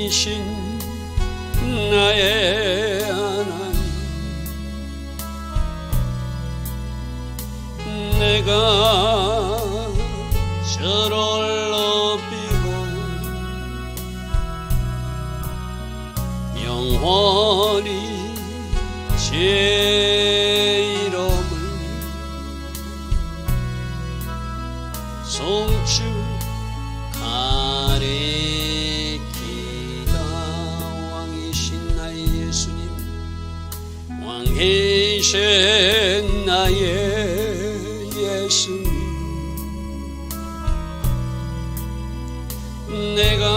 왕이신 나의 하나님, 내가 저를 높이고 영원히 제 이름을 송축하리이다. 왕이신 나의 예수님, 왕이신 나의 예수님, 내가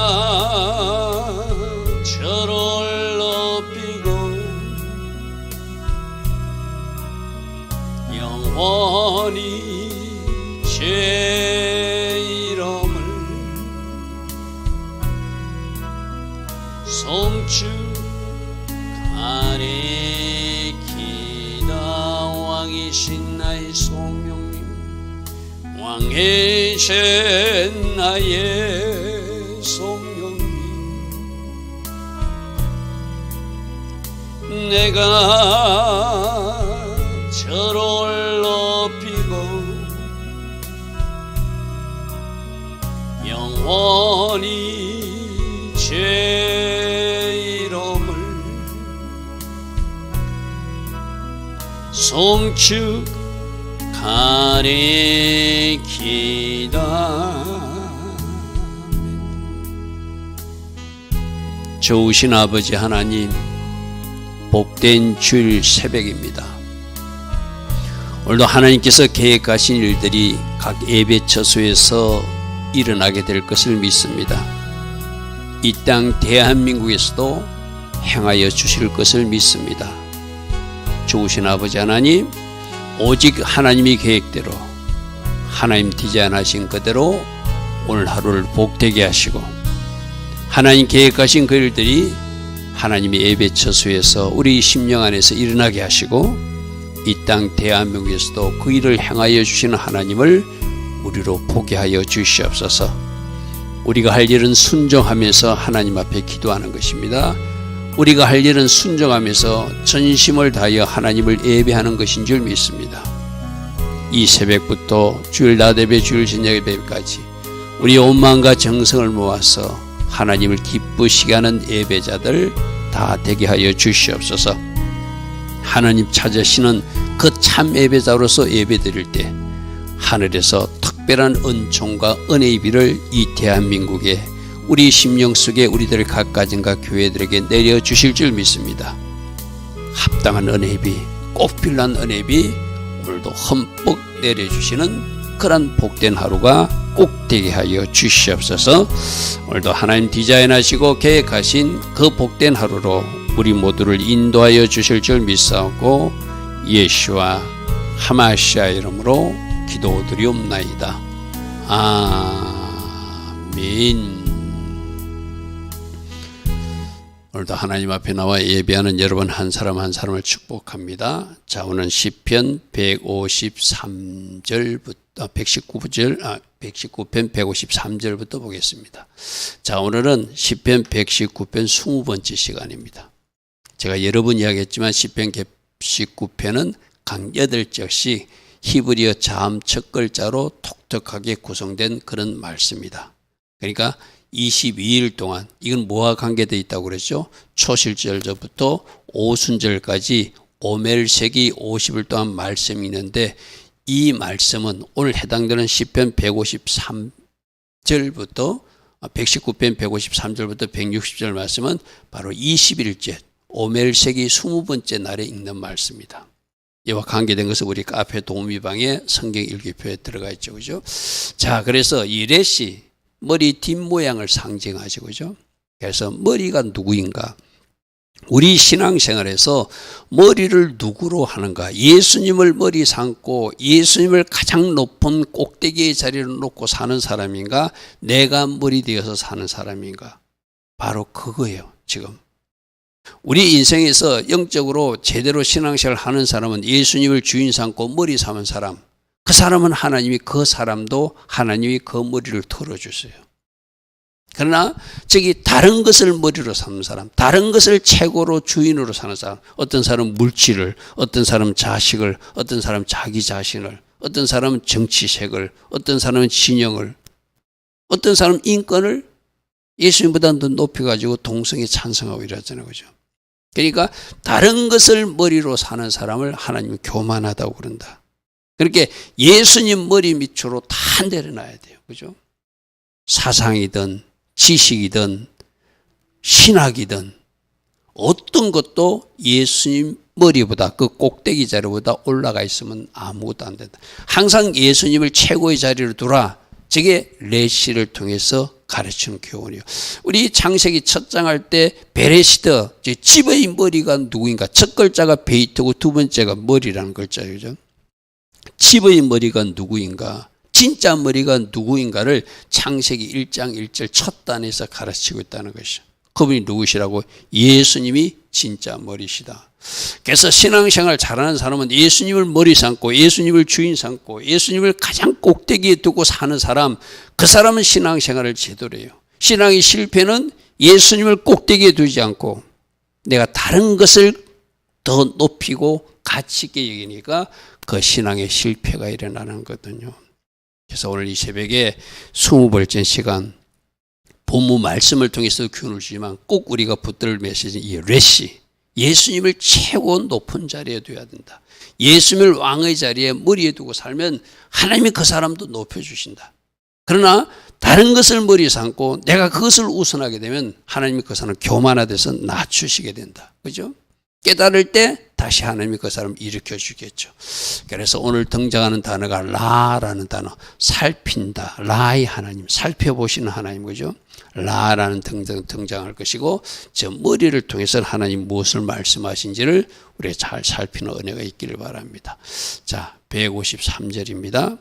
저를 높이고 영원히 제 이름을 송축하리이다. 왕이신 나의 성령님, 왕이신 나의 성령님, 내가 저를 높이고 영원히 제 이름을 송축하리이다. 좋으신 아버지 하나님, 복된 주일 새벽입니다. 오늘도 하나님께서 계획하신 일들이 각 예배 처소에서 일어나게 될 것을 믿습니다. 이 땅 대한민국에서도 행하여 주실 것을 믿습니다. 좋으신 아버지 하나님, 오직 하나님의 계획대로, 하나님 디자인하신 그대로 오늘 하루를 복되게 하시고, 하나님 계획하신 그 일들이 하나님의 예배 처소에서 우리 심령 안에서 일어나게 하시고, 이 땅 대한민국에서도 그 일을 행하여 주시는 하나님을 우리로 보게 하여 주시옵소서. 우리가 할 일은 순종하면서 하나님 앞에 기도하는 것입니다. 우리가 할 일은 순종하면서 전심을 다하여 하나님을 예배하는 것인 줄 믿습니다. 이 새벽부터 주일 낮 예배, 주일 저녁 예배까지 우리 온 마음과 정성을 모아서 하나님을 기쁘시게 하는 예배자들 다 되게 하여 주시옵소서. 하나님 찾으시는 그 참 예배자로서 예배드릴 때 하늘에서 특별한 은총과 은혜의 비를 이 대한민국에, 우리 심령 속에 우리들 각가정과 교회들에게 내려주실 줄 믿습니다. 합당한 은혜의 비, 꼭 필요한 은혜의 비 오늘도 흠뻑 내려주시는 그런 복된 하루가 꼭 되게 하여 주시옵소서. 오늘도 하나님 디자인하시고 계획하신 그 복된 하루로 우리 모두를 인도하여 주실 줄 믿사오고, 예수와 하마시아 이름으로 기도드리옵나이다. 아멘. 오늘도 하나님 앞에 나와 예배하는 여러분 한 사람 한 사람을 축복합니다. 자, 오늘은 시편 153절부터 119편 153절부터 보겠습니다. 자, 오늘은 시편 119편 20번째 시간입니다. 제가 여러 번 이야기했지만 시편 119편은 각 8절씩 히브리어 자음 첫 글자로 독특하게 구성된 그런 말씀입니다. 그러니까 22일 동안, 이건 뭐와 관계되어 있다고 그랬죠? 초실절부터 오순절까지 오멜색이 50일 동안 말씀이 있는데, 이 말씀은 오늘 해당되는 시편 153절부터 119편 153절부터 160절 말씀은 바로 21일째 오멜색이 20번째 날에 읽는 말씀입니다. 이와 관계된 것은 우리 카페 도우미방에 성경 일기표에 들어가 있죠. 그죠? 자, 그래서 이 렛이 머리 뒷모양을 상징하죠. 그죠? 그래서 머리가 누구인가? 우리 신앙생활에서 머리를 누구로 하는가? 예수님을 머리 삼고 예수님을 가장 높은 꼭대기의 자리를 놓고 사는 사람인가? 내가 머리 되어서 사는 사람인가? 바로 그거예요. 지금 우리 인생에서 영적으로 제대로 신앙생활을 하는 사람은 예수님을 주인 삼고 머리 삼은 사람, 그 사람은 하나님이 그 사람도 하나님이 그 머리를 털어주세요. 그러나 저기 다른 것을 머리로 삼는 사람, 다른 것을 최고로 주인으로 사는 사람, 어떤 사람은 물질을, 어떤 사람은 자식을, 어떤 사람은 자기 자신을, 어떤 사람은 정치색을, 어떤 사람은 진영을, 어떤 사람은 인권을 예수님보다 더 높여가지고 동성에 찬성하고 이러잖아요. 그죠? 그러니까 다른 것을 머리로 사는 사람을 하나님은 교만하다고 그런다. 그렇게 예수님 머리 밑으로 다 내려놔야 돼요. 그죠? 사상이든 지식이든 신학이든 어떤 것도 예수님 머리보다 그 꼭대기 자리보다 올라가 있으면 아무것도 안 된다. 항상 예수님을 최고의 자리로 두라. 저게 레시를 통해서 가르치는 교훈이에요. 우리 창세기 첫 장 할 때 베레시드, 집의 머리가 누구인가? 첫 글자가 베이트고 두 번째가 머리라는 글자예요. 그죠? 집의 머리가 누구인가? 진짜 머리가 누구인가를 창세기 1장 1절 첫 단에서 가르치고 있다는 것이죠. 그분이 누구시라고? 예수님이 진짜 머리시다. 그래서 신앙생활 잘하는 사람은 예수님을 머리 삼고 예수님을 주인 삼고 예수님을 가장 꼭대기에 두고 사는 사람, 그 사람은 신앙생활을 제대로 해요. 신앙의 실패는 예수님을 꼭대기에 두지 않고 내가 다른 것을 더 높이고 가치 있게 여기니까 그 신앙의 실패가 일어나는 거거든요. 그래서 오늘 이 새벽에 20벌전 시간 본문 말씀을 통해서 교훈을 주지만 꼭 우리가 붙들 메시지는 이 레시, 예수님을 최고 높은 자리에 둬야 된다. 예수님을 왕의 자리에 머리에 두고 살면 하나님이 그 사람도 높여주신다. 그러나 다른 것을 머리에 삼고 내가 그것을 우선하게 되면 하나님이 그 사람을 교만화돼서 낮추시게 된다. 그죠? 깨달을 때 다시 하나님이 그 사람을 일으켜 주겠죠. 그래서 오늘 등장하는 단어가 라라는 단어, 살핀다. 라의 하나님, 살펴보시는 하나님, 그죠? 라라는 등장할 것이고 저 머리를 통해서 하나님 무엇을 말씀하신지를 우리가 잘 살피는 은혜가 있기를 바랍니다. 자, 153절입니다.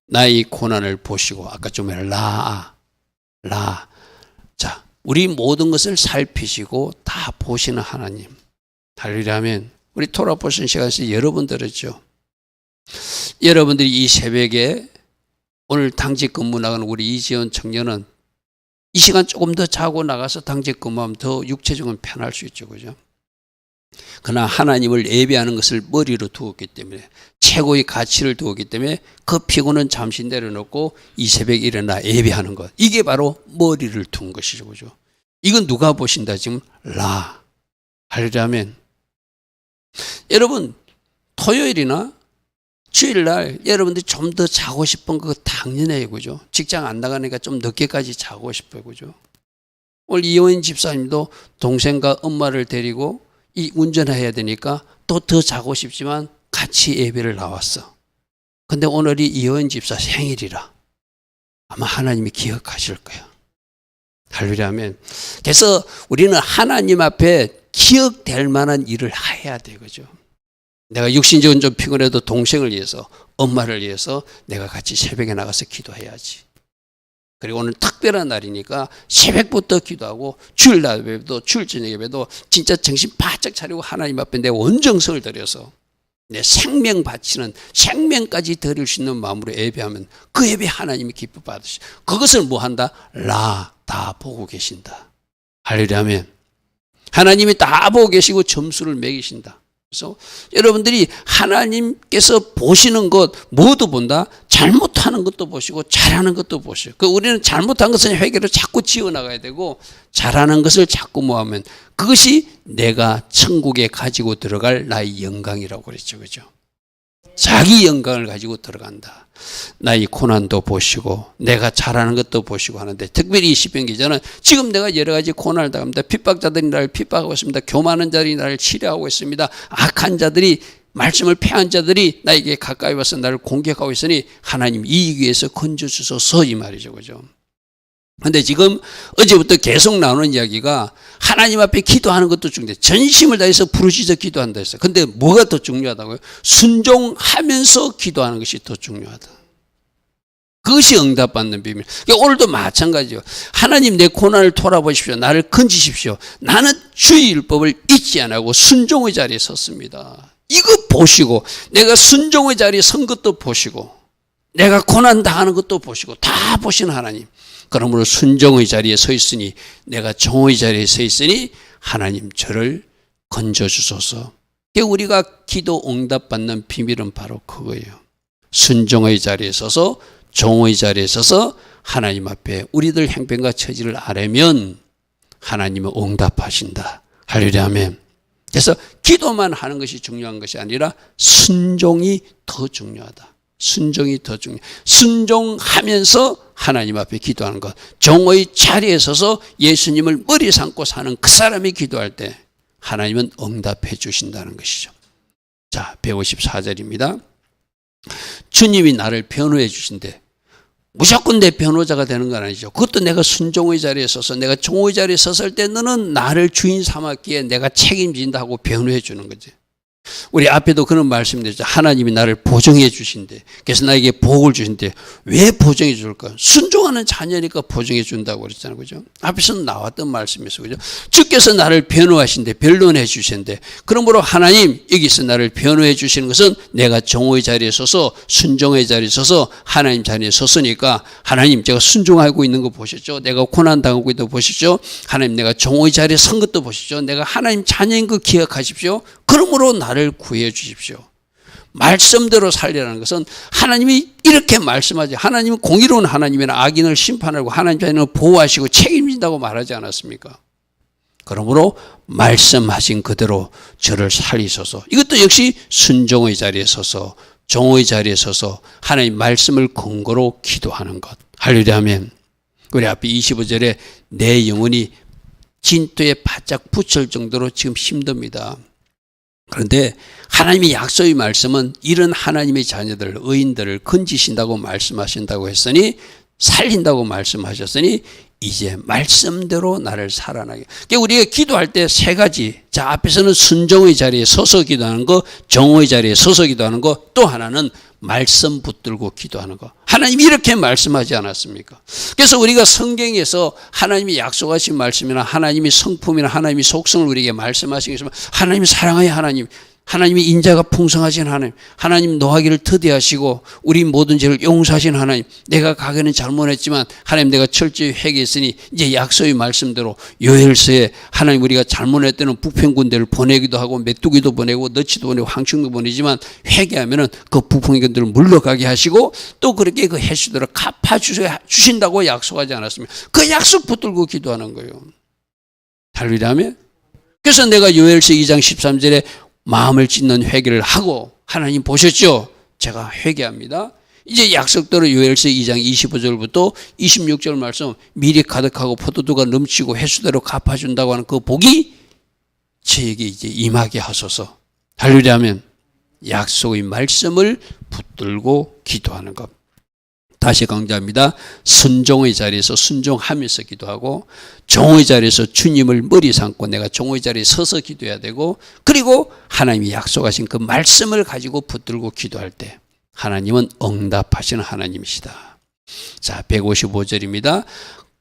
나의 고난을 보시고, 아까 좀 라. 자, 우리 모든 것을 살피시고 다 보시는 하나님. 할렐루야면 우리 토라 보신 시간에서 여러 번 들었죠. 여러분들이 이 새벽에 오늘 당직 근무 나가는 우리 이지원 청년은 이 시간 조금 더 자고 나가서 당직 근무하면 더 육체적으로 편할 수 있죠. 그죠? 그러나 하나님을 예배하는 것을 머리로 두었기 때문에 최고의 가치를 두었기 때문에 그 피곤은 잠시 내려놓고 이 새벽에 일어나 예배하는 것. 이게 바로 머리를 둔 것이죠. 그죠? 이건 누가 보신다? 지금 라. 할렐루야면 여러분 토요일이나 주일날 여러분들이 좀 더 자고 싶은 거 당연해요. 그죠? 직장 안 나가니까 좀 늦게까지 자고 싶어요. 그죠? 오늘 이호인 집사님도 동생과 엄마를 데리고 이 운전해야 되니까 또 더 자고 싶지만 같이 예배를 나왔어. 근데 오늘이 이호인 집사 생일이라 아마 하나님이 기억하실 거야. 할렐루야면 그래서 우리는 하나님 앞에 기억될 만한 일을 해야 돼. 그죠? 내가 육신적으로 좀 피곤해도 동생을 위해서, 엄마를 위해서 내가 같이 새벽에 나가서 기도해야지. 그리고 오늘 특별한 날이니까 새벽부터 기도하고 주일날 예배도 주일 저녁 예배도 진짜 정신 바짝 차리고 하나님 앞에 내 온정성을 들여서 내 생명 바치는 생명까지 드릴 수 있는 마음으로 예배하면 그 예배 하나님이 기뻐 받으시. 그것을 뭐 한다? 다 보고 계신다. 할렐루야면 하나님이 다 보고 계시고 점수를 매기신다. 그래서 여러분들이 하나님께서 보시는 것 모두 본다. 잘못하는 것도 보시고 잘하는 것도 보시고. 우리는 잘못한 것은 회개로 자꾸 지어나가야 되고 잘하는 것을 자꾸 모하면 그것이 내가 천국에 가지고 들어갈 나의 영광이라고 그랬죠. 그죠? 자기 영광을 가지고 들어간다. 나의 고난도 보시고 내가 잘하는 것도 보시고 하는데 특별히 이 시편 기자는 지금 내가 여러 가지 고난을 당합니다. 핍박자들이 나를 핍박하고 있습니다. 교만한 자들이 나를 치려하고 있습니다. 악한 자들이 말씀을 폐한 자들이 나에게 가까이 와서 나를 공격하고 있으니 하나님 이 위에서 건져주소서 이 말이죠. 그죠? 근데 지금 어제부터 계속 나오는 이야기가 하나님 앞에 기도하는 것도 중요해. 전심을 다해서 부르짖어 기도한다 했어요. 근데 뭐가 더 중요하다고요? 순종하면서 기도하는 것이 더 중요하다. 그것이 응답받는 비밀. 그러니까 오늘도 마찬가지죠. 하나님 내 고난을 돌아보십시오. 나를 건지십시오. 나는 주의 율법을 잊지 않고 순종의 자리에 섰습니다. 이거 보시고 내가 순종의 자리에 선 것도 보시고 내가 고난 당하는 것도 보시고 다 보시는 하나님. 그러므로 순종의 자리에 서 있으니, 내가 종의 자리에 서 있으니 하나님 저를 건져주소서. 우리가 기도 응답받는 비밀은 바로 그거예요. 순종의 자리에 서서, 종의 자리에 서서 하나님 앞에 우리들 형편과 처지를 아뢰면 하나님은 응답하신다. 할렐루야, 아멘. 그래서 기도만 하는 것이 중요한 것이 아니라 순종이 더 중요하다. 순종이 더 중요해. 순종하면서 하나님 앞에 기도하는 것. 종의 자리에 서서 예수님을 머리 삼고 사는 그 사람이 기도할 때 하나님은 응답해 주신다는 것이죠. 자, 154절입니다. 주님이 나를 변호해 주신대. 무조건 내 변호자가 되는 건 아니죠. 그것도 내가 순종의 자리에 서서, 내가 종의 자리에 섰을 때 너는 나를 주인 삼았기에 내가 책임진다 하고 변호해 주는 거지. 우리 앞에도 그런 말씀드렸죠. 하나님이 나를 보정해 주신대. 그래서 나에게 복을 주신대. 왜 보정해 줄까? 순종하는 자녀니까 보정해 준다고 그랬잖아요. 그죠? 앞에서는 나왔던 말씀이었어요. 그죠? 주께서 나를 변호하신대. 변론해 주신대. 그러므로 하나님, 여기서 나를 변호해 주시는 것은 내가 종의 자리에 서서, 순종의 자리에 서서 하나님 자리에 섰으니까, 하나님 제가 순종하고 있는 거 보셨죠? 내가 고난당하고 있는 거 보셨죠? 하나님 내가 종의 자리에 선 것도 보셨죠? 내가 하나님 자녀인 거 기억하십시오. 그러므로 나를 구해 주십시오. 말씀대로 살리라는 것은 하나님이 이렇게 말씀하지, 하나님은 공의로운 하나님이나 악인을 심판하고 하나님 자녀를 보호하시고 책임진다고 말하지 않았습니까? 그러므로 말씀하신 그대로 저를 살리소서. 이것도 역시 순종의 자리에 서서, 종의 자리에 서서 하나님 말씀을 근거로 기도하는 것. 할렐루야, 아멘. 우리 앞에 25절에 내 영혼이 진토에 바짝 붙을 정도로 지금 힘듭니다. 그런데 하나님의 약속의 말씀은 이런 하나님의 자녀들, 의인들을 건지신다고 말씀하신다고 했으니, 살린다고 말씀하셨으니 이제 말씀대로 나를 살아나게. 그러니까 우리가 기도할 때 세 가지. 자, 앞에서는 순종의 자리에 서서 기도하는 거, 종의 자리에 서서 기도하는 거, 또 하나는 말씀 붙들고 기도하는 거. 하나님이 이렇게 말씀하지 않았습니까? 그래서 우리가 성경에서 하나님이 약속하신 말씀이나 하나님이 성품이나 하나님이 속성을 우리에게 말씀하신 게 있으면, 하나님이 사랑의 하나님, 하나님이 인자가 풍성하신 하나님, 하나님 노하기를 터대하시고 우리 모든 죄를 용서하신 하나님, 내가 가게는 잘못했지만 하나님 내가 철저히 회개했으니 이제 약속의 말씀대로 요엘서에 하나님 우리가 잘못할 때는 북평군대를 보내기도 하고 메뚜기도 보내고 너치도 보내고 황충도 보내지만 회개하면은 그 북평군대를 물러가게 하시고 또 그렇게 그 횟수대로 갚아주신다고 약속하지 않았습니까? 그 약속 붙들고 기도하는 거예요. 할렐루야. 그래서 내가 요엘서 2장 13절에 마음을 찢는 회개를 하고, 하나님 보셨죠? 제가 회개합니다. 이제 약속대로 요엘서 2장 25절부터 26절 말씀, 밀이 가득하고 포도주가 넘치고 횟수대로 갚아준다고 하는 그 복이 저에게 이제 임하게 하소서. 할렐루야 하면 약속의 말씀을 붙들고 기도하는 것. 다시 강조합니다. 순종의 자리에서 순종하면서 기도하고, 종의 자리에서 주님을 머리 삼고 내가 종의 자리에 서서 기도해야 되고, 그리고 하나님이 약속하신 그 말씀을 가지고 붙들고 기도할 때 하나님은 응답하시는 하나님이시다. 자, 155절입니다.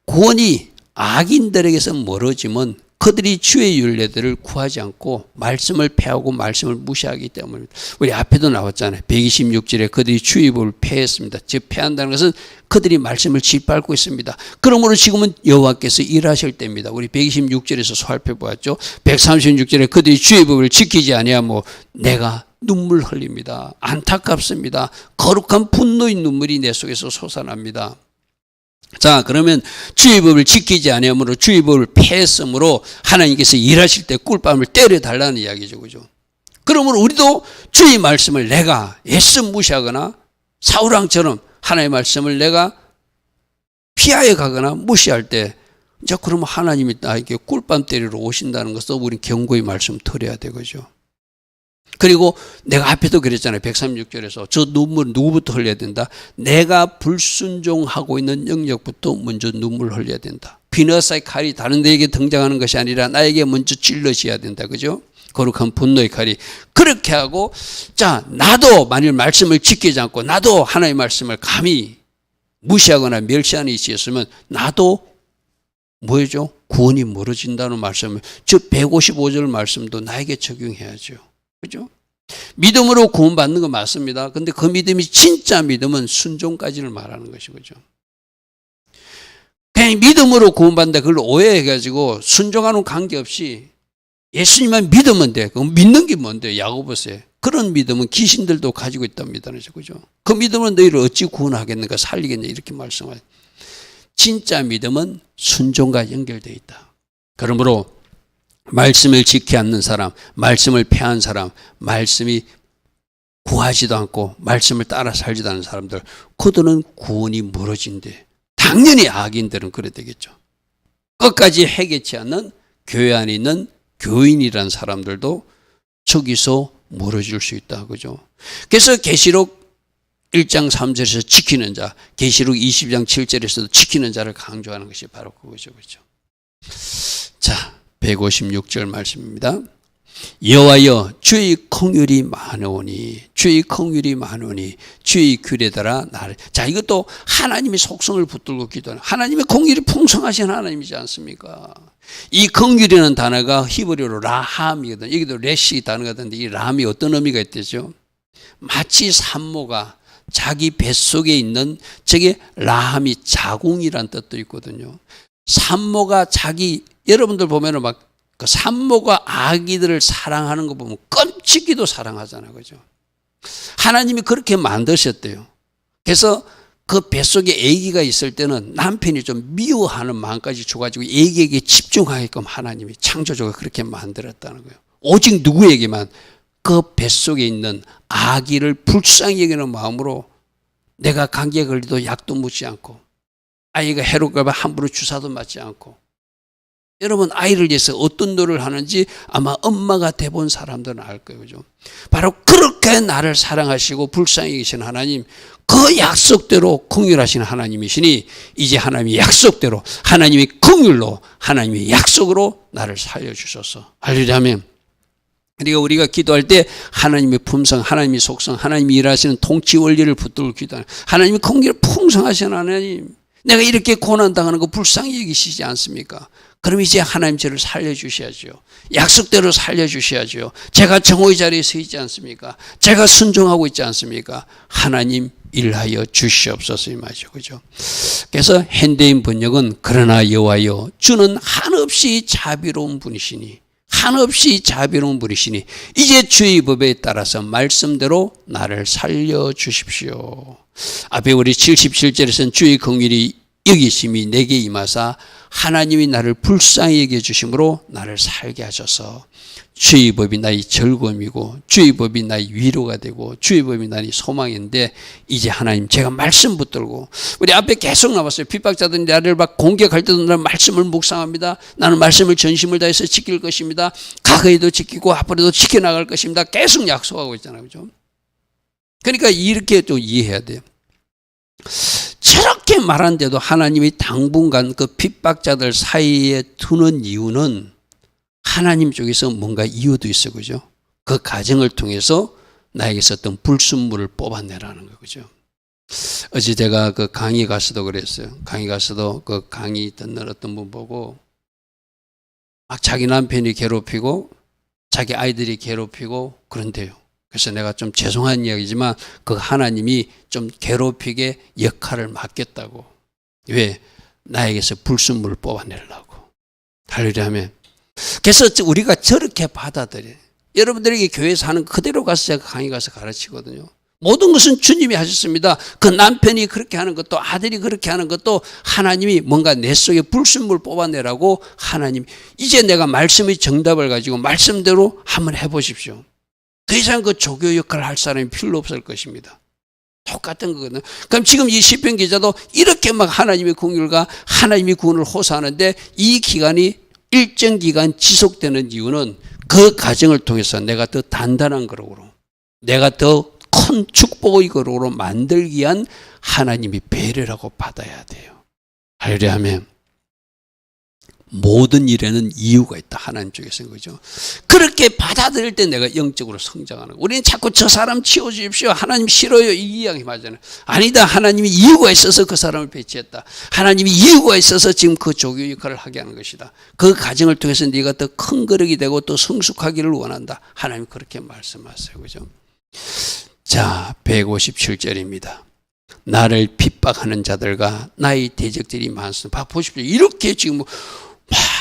구원이 악인들에게서 멀어지면 그들이 주의 율례들을 구하지 않고 말씀을 폐하고 말씀을 무시하기 때문입니다. 우리 앞에도 나왔잖아요. 126절에 그들이 주의 법을 폐했습니다. 즉 폐한다는 것은 그들이 말씀을 짓밟고 있습니다. 그러므로 지금은 여호와께서 일하실 때입니다. 우리 126절에서 살펴보았죠. 136절에 그들이 주의 법을 지키지 아니하며 내가 눈물 흘립니다. 안타깝습니다. 거룩한 분노의 눈물이 내 속에서 솟아납니다. 자, 그러면 주의 법을 지키지 아니하므로 주의 법을 폐했으므로 하나님께서 일하실 때 꿀밤을 때려달라는 이야기죠. 그죠? 그러므로 우리도 주의 말씀을 내가 애써 무시하거나 사울왕처럼 하나님의 말씀을 내가 피하여 가거나 무시할 때, 이제 그러면 하나님이 나에게 꿀밤 때리러 오신다는 것도 우리는 경고의 말씀 들어야 되거죠. 그리고 내가 앞에도 그랬잖아요. 136절에서 저 눈물 누구부터 흘려야 된다? 내가 불순종하고 있는 영역부터 먼저 눈물 흘려야 된다. 비너사의 칼이 다른 데에게 등장하는 것이 아니라 나에게 먼저 찔러져야 된다. 그죠? 거룩한 분노의 칼이. 그렇게 하고, 자, 나도 만일 말씀을 지키지 않고 나도 하나님의 말씀을 감히 무시하거나 멸시하는 일이 있었으면 나도 뭐죠? 구원이 멀어진다는 말씀을, 즉 155절 말씀도 나에게 적용해야죠. 그죠? 믿음으로 구원받는 거 맞습니다. 근데 그 믿음이 진짜 믿음은 순종까지를 말하는 것이죠. 그냥 믿음으로 구원받는다. 그걸 오해해가지고 순종하는 관계없이 예수님만 믿으면 돼. 그럼 믿는 게 뭔데? 야고보서에. 그런 믿음은 귀신들도 가지고 있답니다. 그죠? 그 믿음은 너희를 어찌 구원하겠는가 살리겠냐 이렇게 말씀하죠. 진짜 믿음은 순종과 연결되어 있다. 그러므로 말씀을 지키지 않는 사람, 말씀을 폐한 사람, 말씀이 구하지도 않고 말씀을 따라 살지도 않는 사람들, 그들은 구원이 멀어진대. 당연히 악인들은 그래 되겠죠. 끝까지 해결치 않는 교회 안에 있는 교인이라는 사람들도 저기서 멀어질 수 있다. 그죠? 그래서 계시록 1장 3절에서 지키는 자, 계시록 20장 7절에서도 지키는 자를 강조하는 것이 바로 그거죠. 그죠? 자, 156절 말씀입니다. 여호와여 주의 긍휼이 많으오니 주의 긍휼이 많으오니 주의 규례 따라 나를. 자, 이것도 하나님의 속성을 붙들고 기도하는, 하나님의 긍휼이 풍성하신 하나님이지 않습니까? 이 긍휼이라는 단어가 히브리어로 라함이거든요. 여기도 레시 단어가 있는데 이 라함이 어떤 의미가 있대죠? 마치 산모가 자기 뱃속에 있는, 저게 라함이 자궁이란 뜻도 있거든요. 산모가 자기, 여러분들 보면은 막 그 산모가 아기들을 사랑하는 거 보면 끔찍이도 사랑하잖아요. 그죠? 하나님이 그렇게 만드셨대요. 그래서 그 뱃속에 아기가 있을 때는 남편이 좀 미워하는 마음까지 줘가지고 아기에게 집중하게끔 하나님이 창조주가 그렇게 만들었다는 거예요. 오직 누구에게만? 그 뱃속에 있는 아기를 불쌍히 여기는 마음으로 내가 감기에 걸려도 약도 묻지 않고 아이가 해롭게 함부로 주사도 맞지 않고. 여러분, 아이를 위해서 어떤 노력을 하는지 아마 엄마가 돼본 사람들은 알 거예요. 그죠? 바로 그렇게 나를 사랑하시고 불쌍히 계신 하나님, 그 약속대로 긍휼하신 하나님이시니 이제 하나님의 약속대로, 하나님의 긍휼로, 하나님의 약속으로 나를 살려주셔서. 할렐루야. 그러니까 우리가 기도할 때 하나님의 품성, 하나님의 속성, 하나님이 일하시는 통치 원리를 붙들고 기도하는, 하나님의 긍휼이 풍성하신 하나님, 내가 이렇게 고난당하는 거 불쌍히 여기시지 않습니까? 그럼 이제 하나님 저를 살려주셔야죠. 약속대로 살려주셔야죠. 제가 정오의 자리에 서 있지 않습니까? 제가 순종하고 있지 않습니까? 하나님 일하여 주시옵소서 이 말이죠. 그죠? 그래서 현대인 번역은 그러나 여호와여 주는 한없이 자비로운 분이시니, 한없이 자비로운 분이시니 이제 주의 법에 따라서 말씀대로 나를 살려주십시오. 앞에 우리 77절에서는 주의 긍휼이 여기심이 내게 임하사 하나님이 나를 불쌍히 여겨주심으로 나를 살게 하셔서 주의 법이 나의 즐거움이고 주의 법이 나의 위로가 되고 주의 법이 나의 소망인데, 이제 하나님 제가 말씀 붙들고, 우리 앞에 계속 나왔어요. 핍박자들이 나를 막 공격할 때도 나는 말씀을 묵상합니다. 나는 말씀을 전심을 다해서 지킬 것입니다. 과거에도 지키고 앞으로도 지켜나갈 것입니다. 계속 약속하고 있잖아요. 그죠? 그러니까 이렇게 또 이해해야 돼요. 저렇게 말하는데도 하나님이 당분간 그 핍박자들 사이에 두는 이유는 하나님 쪽에서 뭔가 이유도 있어. 그죠? 그 과정을 통해서 나에게서 어떤 불순물을 뽑아내라는 거죠. 어제 제가 그 강의 가서도 그랬어요. 강의 가서도 그 강의 듣는 어떤 분 보고 막 자기 남편이 괴롭히고 자기 아이들이 괴롭히고 그런데요. 그래서 내가 좀 죄송한 이야기지만 그 하나님이 좀 괴롭히게 역할을 맡겼다고. 왜? 나에게서 불순물을 뽑아내려고. 할렐루야 하면. 그래서 우리가 저렇게 받아들여요. 여러분들에게 교회에서 하는 그대로 가서 제가 강의 가서 가르치거든요. 모든 것은 주님이 하셨습니다. 그 남편이 그렇게 하는 것도 아들이 그렇게 하는 것도 하나님이 뭔가 내 속에 불순물 뽑아내라고 하나님, 이제 내가 말씀의 정답을 가지고 말씀대로 한번 해보십시오. 더 이상 그 조교 역할을 할 사람이 필요 없을 것입니다. 똑같은 거거든요. 그럼 지금 이 시편 기자도 이렇게 막 하나님의 긍휼과 하나님의 구원을 호소하는데 이 기간이 일정 기간 지속되는 이유는 그 과정을 통해서 내가 더 단단한 거룩으로, 내가 더 큰 축복의 거룩으로 만들기 위한 하나님의 배려라고 받아야 돼요. 할렐루야 하면. 모든 일에는 이유가 있다. 하나님 쪽에서는. 그죠? 그렇게 받아들일 때 내가 영적으로 성장하는 거예요. 우리는 자꾸 저 사람 치워주십시오. 하나님 싫어요. 이 이야기 맞잖아요. 아니다. 하나님이 이유가 있어서 그 사람을 배치했다. 하나님이 이유가 있어서 지금 그 조교 역할을 하게 하는 것이다. 그 과정을 통해서 네가 더 큰 거룩이 되고 또 성숙하기를 원한다. 하나님 그렇게 말씀하세요. 그죠? 자, 157절입니다. 나를 핍박하는 자들과 나의 대적들이 많습니다. 보십시오. 이렇게 지금 막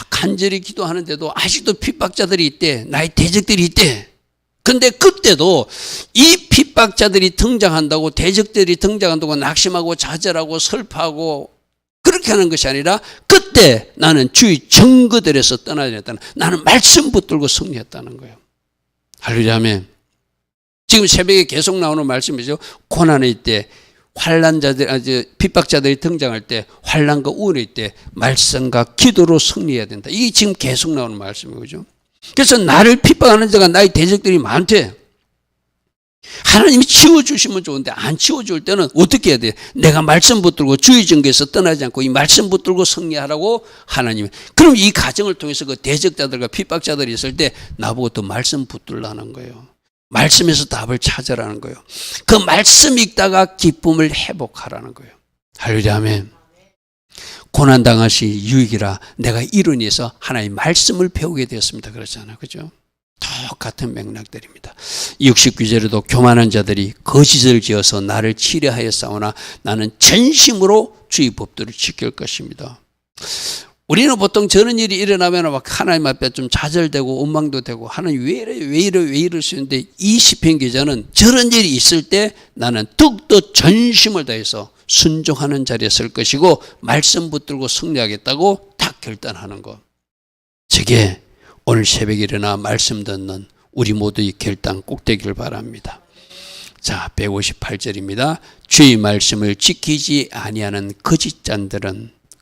간절히 기도하는데도 아직도 핍박자들이 있대. 나의 대적들이 있대. 근데 그때도 이 핍박자들이 등장한다고, 대적들이 등장한다고 낙심하고 좌절하고 슬퍼하고 그렇게 하는 것이 아니라, 그때 나는 주의 증거들에서 떠나야 됐다는, 나는 말씀 붙들고 승리했다는 거예요. 할렐루야. 아멘. 지금 새벽에 계속 나오는 말씀이죠. 고난의 때, 환난자들, 핍박자들이 등장할 때, 환난과 우울의 때 말씀과 기도로 승리해야 된다. 이게 지금 계속 나오는 말씀이죠. 그래서 나를 핍박하는 자가 나의 대적들이 많대. 하나님이 치워주시면 좋은데 안 치워줄 때는 어떻게 해야 돼? 내가 말씀 붙들고 주의 증거에서 떠나지 않고 이 말씀 붙들고 승리하라고 하나님이. 그럼 이 과정을 통해서 그 대적자들과 핍박자들이 있을 때 나보고 또 말씀 붙들라는 거예요. 말씀에서 답을 찾으라는 거예요. 그 말씀 읽다가 기쁨을 회복하라는 거예요. 할렐루야. 아멘. 고난당하시 유익이라 내가 이로 인해서 하나님의 말씀을 배우게 되었습니다. 그렇잖아요. 그죠? 똑같은 맥락들입니다. 69절에도 교만한 자들이 거짓을 지어서 나를 치려하여 싸우나 나는 전심으로 주의 법도를 지킬 것입니다. 우리는 보통 저런 일이 일어나면 막 하나님 앞에 좀 좌절되고 원망도 되고, 하나님 왜 이럴 수 있는데, 이 시편 기자는 저런 일이 있을 때 나는 더욱더 전심을 다해서 순종하는 자리에 설 것이고 말씀 붙들고 승리하겠다고 딱 결단하는 것. 저게 오늘 새벽에 일어나 말씀 듣는 우리 모두의 결단 꼭 되길 바랍니다. 자, 158절입니다. 주의 말씀을 지키지 아니하는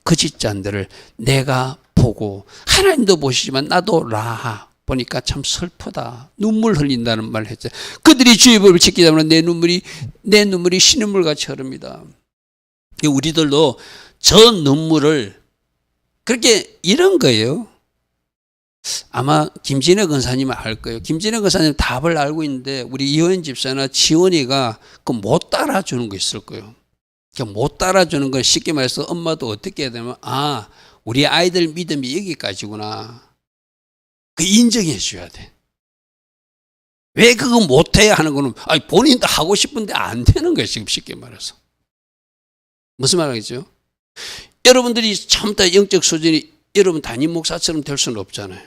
거짓잔들을 내가 보고, 하나님도 보시지만 나도 라하 보니까 참 슬프다. 눈물 흘린다는 말을 했죠. 그들이 주의 법을 지키다 보면 내 눈물이 신음물같이 흐릅니다. 우리들도 저 눈물을, 그렇게 이런 거예요. 아마 김진애 권사님은 알 거예요. 김진애 권사님 답을 알고 있는데 우리 이호연 집사나 지원이가 그 못 따라주는 거 있을 거예요. 못 따라주는 건 쉽게 말해서 엄마도 어떻게 해야 되냐면, 아, 우리 아이들 믿음이 여기까지구나. 그 인정해 줘야 돼. 왜 그거 못해야 하는 거는, 아니, 본인도 하고 싶은데 안 되는 거예요. 지금 쉽게 말해서. 무슨 말이죠? 여러분들이 전부 다 영적 수준이 여러분 담임 목사처럼 될 수는 없잖아요.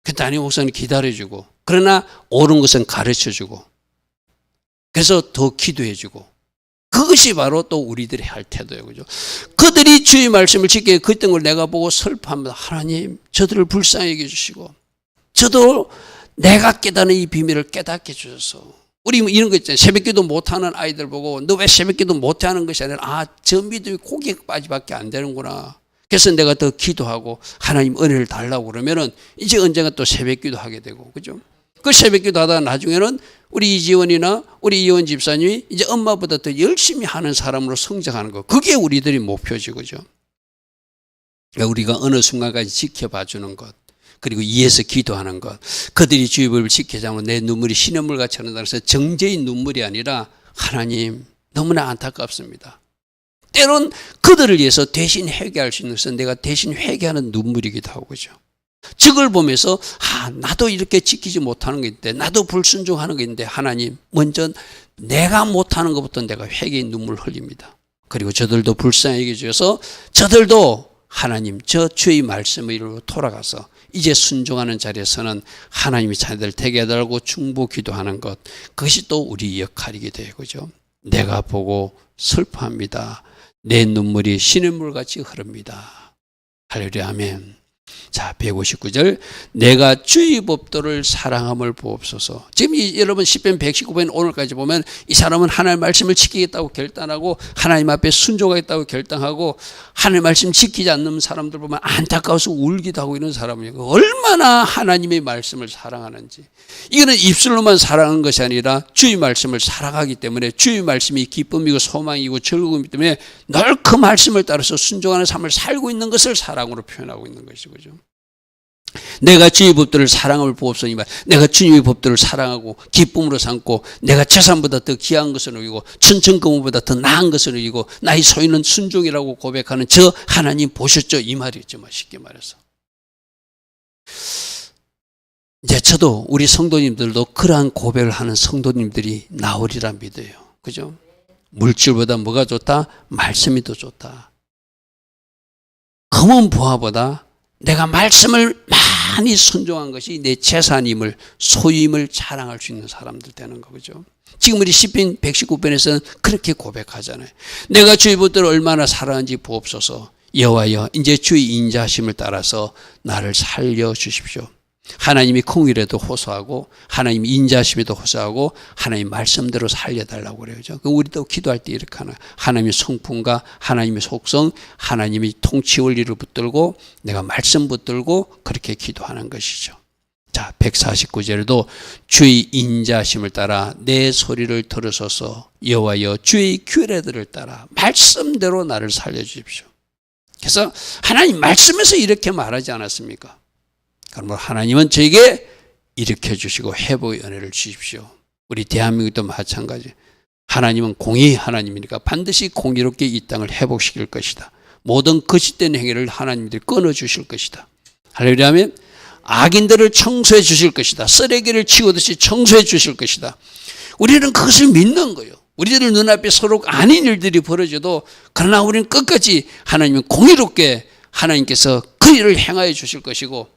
그 담임 목사는 기다려주고, 그러나 옳은 것은 가르쳐주고, 그래서 더 기도해주고, 그것이 바로 또 우리들이 할 태도예요. 그죠? 그들이 주의 말씀을 지키게 그랬던 걸 내가 보고 슬퍼합니다. 하나님, 저들을 불쌍히 여겨주시고, 저도 내가 깨닫는 이 비밀을 깨닫게 해주셔서. 우리 이런 거 있잖아요. 새벽기도 못하는 아이들 보고 너 왜 새벽기도 못하는 것이 아니라, 아, 저 믿음이 고개까지밖에 안 되는구나. 그래서 내가 더 기도하고 하나님 은혜를 달라고 그러면은 이제 언젠가 또 새벽기도 하게 되고, 그죠? 그 새벽기도 하다가 나중에는 우리 이지원이나 우리 이원 집사님이 이제 엄마보다 더 열심히 하는 사람으로 성장하는 거. 그게 우리들이 목표지, 그죠? 그러니까 우리가 어느 순간까지 지켜봐 주는 것, 그리고 이해해서 기도하는 것. 그들이 주의 법을 지키자면 내 눈물이 신음물같이 흐른다. 그래서 정죄의 눈물이 아니라, 하나님 너무나 안타깝습니다. 때론 그들을 위해서 대신 회개할 수 있는 것은 내가 대신 회개하는 눈물이기도 하고, 그죠? 적을 보면서, 아, 나도 이렇게 지키지 못하는 게 있는데, 나도 불순종하는 게 있는데, 하나님 먼저 내가 못하는 것부터 내가 회개의 눈물 흘립니다. 그리고 저들도 불쌍히 여겨주셔서 저들도 하나님 저 주의 말씀을 이루고 돌아가서 이제 순종하는 자리에서는 하나님이 자녀들 되게 해달라고 중보 기도하는 것, 그것이 또 우리 역할이게 돼요. 그죠? 내가 보고 슬퍼합니다. 내 눈물이 신음물같이 흐릅니다. 할렐루야. 아멘. 자, 159절. 내가 주의 법도를 사랑함을 보옵소서. 지금 여러분 시편 119편 오늘까지 보면 이 사람은 하나님의 말씀을 지키겠다고 결단하고 하나님 앞에 순종하겠다고 결단하고 하나님의 말씀 지키지 않는 사람들 보면 안타까워서 울기도 하고 이런 사람이에요. 얼마나 하나님의 말씀을 사랑하는지. 이거는 입술로만 사랑하는 것이 아니라 주의 말씀을 사랑하기 때문에, 주의 말씀이 기쁨이고 소망이고 즐거움이기 때문에 늘 그 말씀을 따라서 순종하는 삶을 살고 있는 것을 사랑으로 표현하고 있는 것이죠. 그죠? 내가 주의 법들을 사랑함을 보옵소니, 내가 주님의 법들을 사랑하고 기쁨으로 삼고 내가 재산보다 더 귀한 것을 누리고 천천금보다 더 나은 것을 누리고 나의 소유는 순종이라고 고백하는 저 하나님 보셨죠? 이 말이었죠. 쉽게 말해서. 이제 저도 우리 성도님들도 그러한 고백을 하는 성도님들이 나오리라 믿어요. 그죠? 물질보다 뭐가 좋다? 말씀이 더 좋다. 검은 부하보다 내가 말씀을 많이 순종한 것이 내 재산임을, 소유임을 자랑할 수 있는 사람들 되는 거죠. 지금 우리 시편 119편에서는 그렇게 고백하잖아요. 내가 주의 법대로 얼마나 살아왔는지 보옵소서. 여호와여, 이제 주의 인자하심을 따라서 나를 살려주십시오. 하나님이 공의에도 호소하고 하나님이 인자하심에도 호소하고 하나님 말씀대로 살려달라고 그래요. 우리도 기도할 때 이렇게 하나, 하나님의 성품과 하나님의 속성, 하나님의 통치 원리를 붙들고 내가 말씀 붙들고 그렇게 기도하는 것이죠. 자, 149절에도 주의 인자하심을 따라 내 소리를 들으소서. 여호와여, 주의 규례들을 따라 말씀대로 나를 살려주십시오. 그래서 하나님 말씀에서 이렇게 말하지 않았습니까? 그러므로 하나님은 저에게 일으켜 주시고 회복의 은혜를 주십시오. 우리 대한민국도 마찬가지. 하나님은 공의 하나님이니까 반드시 공의롭게 이 땅을 회복시킬 것이다. 모든 거짓된 행위를 하나님들이 끊어주실 것이다. 할렐루야. 악인들을 청소해 주실 것이다. 쓰레기를 치우듯이 청소해 주실 것이다. 우리는 그것을 믿는 거예요. 우리들 눈앞에 서로 아닌 일들이 벌어져도 그러나 우리는 끝까지 하나님은 공의롭게 하나님께서 그 일을 행하여 주실 것이고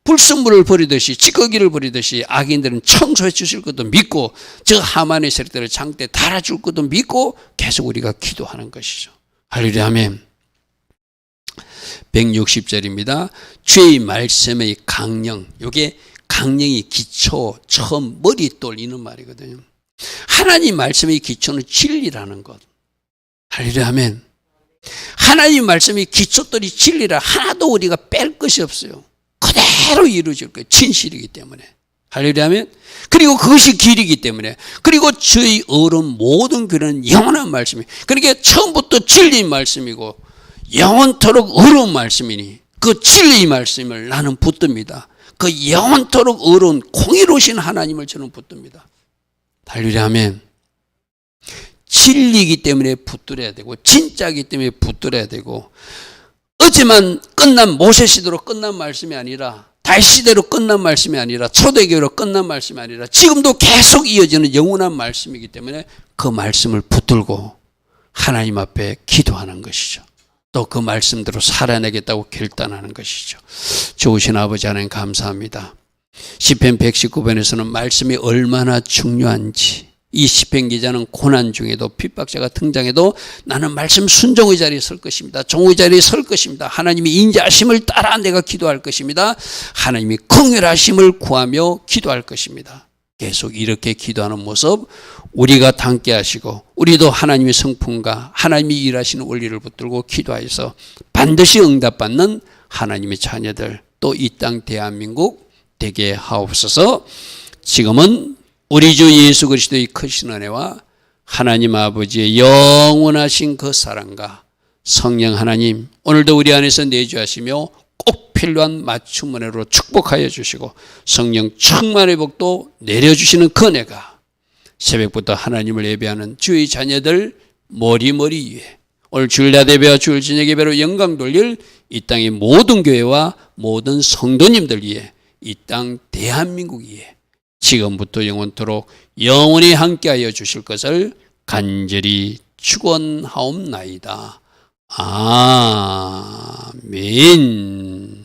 불순물을 버리듯이 찌꺼기를 버리듯이 악인들은 청소해 주실 것도 믿고 저 하만의 세력들을 장대 달아줄 것도 믿고 계속 우리가 기도하는 것이죠. 할렐루야 아멘. 160절입니다. 주의 말씀의 강령. 이게 강령이 기초, 처음 머리 돌리는 말이거든요. 하나님 말씀의 기초는 진리라는 것. 할렐루야 아멘. 하나님 말씀의 기초들이 진리라 하나도 우리가 뺄 것이 없어요. 그대로 이루어질 거예요. 진실이기 때문에. 할렐루야 아멘. 그리고 그것이 길이기 때문에. 그리고 저희 어른 모든 교회는 영원한 말씀이에요. 그러니까 처음부터 진리의 말씀이고 영원토록 어려운 말씀이니 그 진리의 말씀을 나는 붙듭니다. 그 영원토록 어려운 공의로우신 하나님을 저는 붙듭니다. 할렐루야 아멘. 진리이기 때문에 붙들어야 되고 진짜이기 때문에 붙들어야 되고 어제만 끝난 모세 시대로 끝난 말씀이 아니라 다윗 시대로 끝난 말씀이 아니라 초대교회로 끝난 말씀이 아니라 지금도 계속 이어지는 영원한 말씀이기 때문에 그 말씀을 붙들고 하나님 앞에 기도하는 것이죠. 또 그 말씀대로 살아내겠다고 결단하는 것이죠. 좋으신 아버지 하나님 감사합니다. 시편 119편에서는 말씀이 얼마나 중요한지 이 시편 기자는 고난 중에도 핍박자가 등장해도 나는 말씀 순종의 자리에 설 것입니다. 종의 자리에 설 것입니다. 하나님이 인자하심을 따라 내가 기도할 것입니다. 하나님이 긍휼하심을 구하며 기도할 것입니다. 계속 이렇게 기도하는 모습 우리가 담게 하시고 우리도 하나님의 성품과 하나님이 일하시는 원리를 붙들고 기도하여서 반드시 응답받는 하나님의 자녀들 또 이 땅 대한민국 되게 하옵소서. 지금은 우리 주 예수 그리스도의 크신 은혜와 하나님 아버지의 영원하신 그 사랑과 성령 하나님 오늘도 우리 안에서 내주하시며 꼭 필요한 맞춤 은혜로 축복하여 주시고 성령 충만의 복도 내려주시는 그 은혜가 새벽부터 하나님을 예배하는 주의 자녀들 머리머리 위에 오늘 주일날 예배와 주일 저녁 예배로 영광 돌릴 이 땅의 모든 교회와 모든 성도님들 위에 이 땅 대한민국 위에 지금부터 영원토록 영원히 함께하여 주실 것을 간절히 축원하옵나이다. 아멘.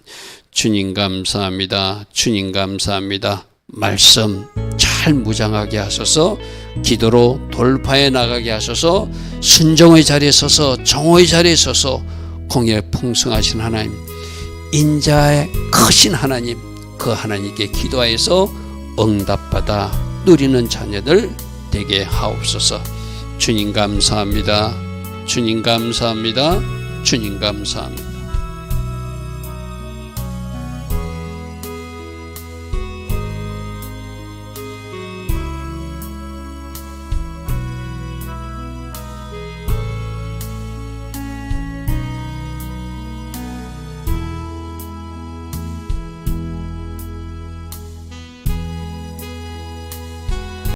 주님 감사합니다. 주님 감사합니다. 말씀 잘 무장하게 하소서. 기도로 돌파해 나가게 하소서. 순종의 자리에 서서 정오의 자리에 서서 공의에 풍성하신 하나님, 인자의 크신 하나님, 그 하나님께 기도하여서 응답받아 누리는 자녀들 되게 하옵소서. 주님 감사합니다. 주님 감사합니다. 주님 감사합니다.